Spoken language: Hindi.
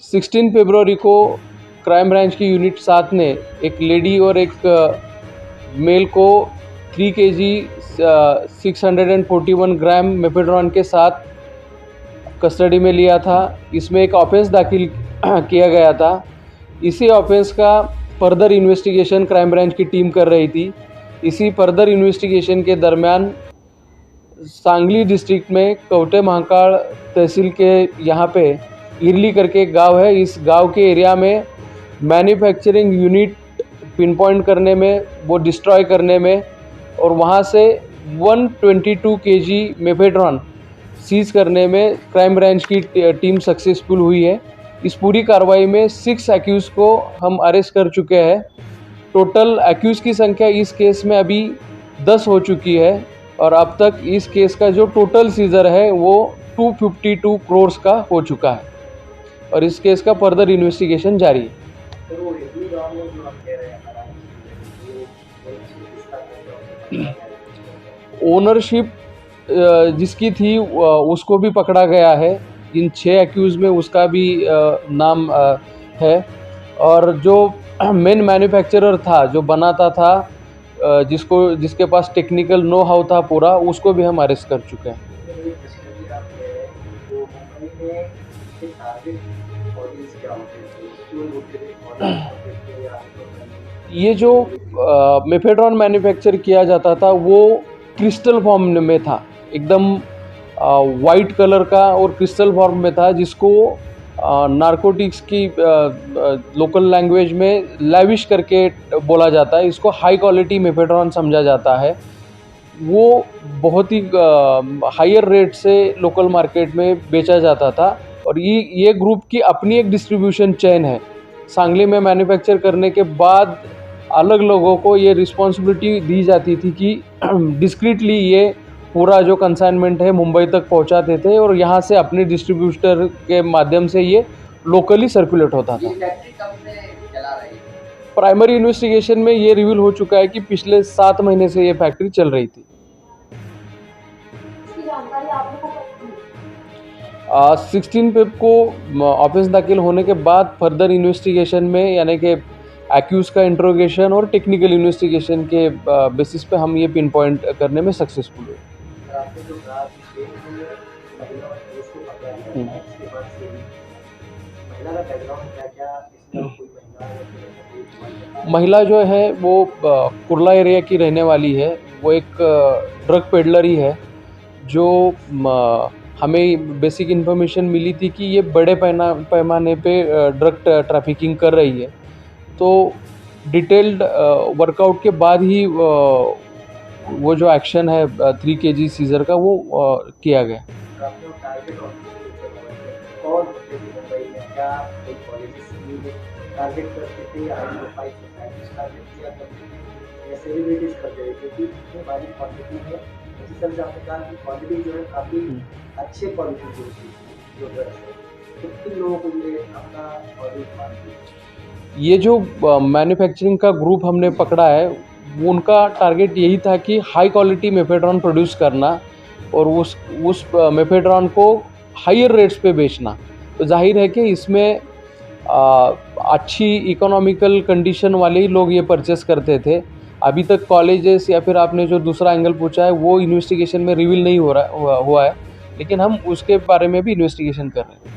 16 फरवरी को क्राइम ब्रांच की यूनिट 7 ने एक लेडी और एक मेल को 3 kg 641 ग्राम मेफेड्रॉन के साथ कस्टडी में लिया था। इसमें एक ऑफेंस दाखिल किया गया था। इसी ऑफेंस का फर्दर इन्वेस्टिगेशन क्राइम ब्रांच की टीम कर रही थी। इसी फर्दर इन्वेस्टिगेशन के दरमियान सांगली डिस्ट्रिक्ट में कवटे महाकाल तहसील के यहाँ पे इरली करके एक गांव है। इस गांव के एरिया में मैन्युफैक्चरिंग यूनिट पिन पॉइंट करने में, वो डिस्ट्रॉय करने में और वहाँ से 122 kg मेफेड्रॉन सीज करने में क्राइम ब्रांच की टीम सक्सेसफुल हुई है। इस पूरी कार्रवाई में 6 एक्यूज़ को हम अरेस्ट कर चुके हैं। टोटल एक्यूज़ की संख्या इस केस में अभी 10 हो चुकी है और अब तक इस केस का जो टोटल सीजर है वो 252 करोड़ का हो चुका है और इस केस का फर्दर इन्वेस्टिगेशन जारी है। ओनरशिप जिसकी थी उसको भी पकड़ा गया है। इन 6 एक्यूज़ में उसका भी नाम है और जो मेन मैन्युफैक्चरर था, जो बनाता था, जिसके पास टेक्निकल नो हाउ था पूरा, उसको भी हम अरेस्ट कर चुके हैं। ये जो मेफेड्रॉन मैन्युफैक्चर किया जाता था वो क्रिस्टल फॉर्म में था, एकदम वाइट कलर का और क्रिस्टल फॉर्म में था, जिसको नारकोटिक्स की लोकल लैंग्वेज में लैविश करके बोला जाता है। इसको हाई क्वालिटी मेफेड्रॉन समझा जाता है। वो बहुत ही हायर रेट से लोकल मार्केट में बेचा जाता था और ये ग्रुप की अपनी एक डिस्ट्रीब्यूशन चेन है। सांगली में मैन्युफैक्चर करने के बाद अलग लोगों को ये रिस्पॉन्सिबिलिटी दी जाती थी कि डिस्क्रीटली ये पूरा जो कंसाइनमेंट है मुंबई तक पहुंचाते थे और यहाँ से अपने डिस्ट्रीब्यूटर के माध्यम से ये लोकली सर्कुलेट होता था। प्राइमरी इन्वेस्टिगेशन में ये रिवील हो चुका है कि पिछले 7 महीने से ये फैक्ट्री चल रही थी। 16 फेब को ऑफेंस दाखिल होने के बाद फर्दर इन्वेस्टिगेशन में, यानी कि एक्यूज़ का इंट्रोगेशन और टेक्निकल इन्वेस्टिगेशन के बेसिस पे हम ये पिन पॉइंट करने में सक्सेसफुल हुए। महिला जो है वो कुर्ला एरिया की रहने वाली है। वो एक ड्रग पेडलर ही है। जो हमें बेसिक इन्फॉर्मेशन मिली थी कि ये बड़े पैमाने पे ड्रग ट्रैफिकिंग कर रही है। तो डिटेल्ड वर्कआउट के बाद ही वो जो एक्शन है 3 kg सीजर का वो किया गया। अच्छे क्वालिटी की होती है जो ड्रग्स है, तो किन लोगों को ये अपना ऑर्डर मानते हैं? ये जो मैन्युफैक्चरिंग का ग्रुप हमने पकड़ा है, वो उनका टारगेट यही था कि हाई क्वालिटी मेफेड्रॉन प्रोड्यूस करना और उस मेफेड्रॉन को हायर रेट्स पे बेचना। तो जाहिर है कि इसमें अच्छी इकोनॉमिकल कंडीशन वाले ही लोग ये परचेस करते थे। अभी तक कॉलेजेस या फिर आपने जो दूसरा एंगल पूछा है वो इन्वेस्टिगेशन में रिवील नहीं हुआ है, लेकिन हम उसके बारे में भी इन्वेस्टिगेशन कर रहे हैं।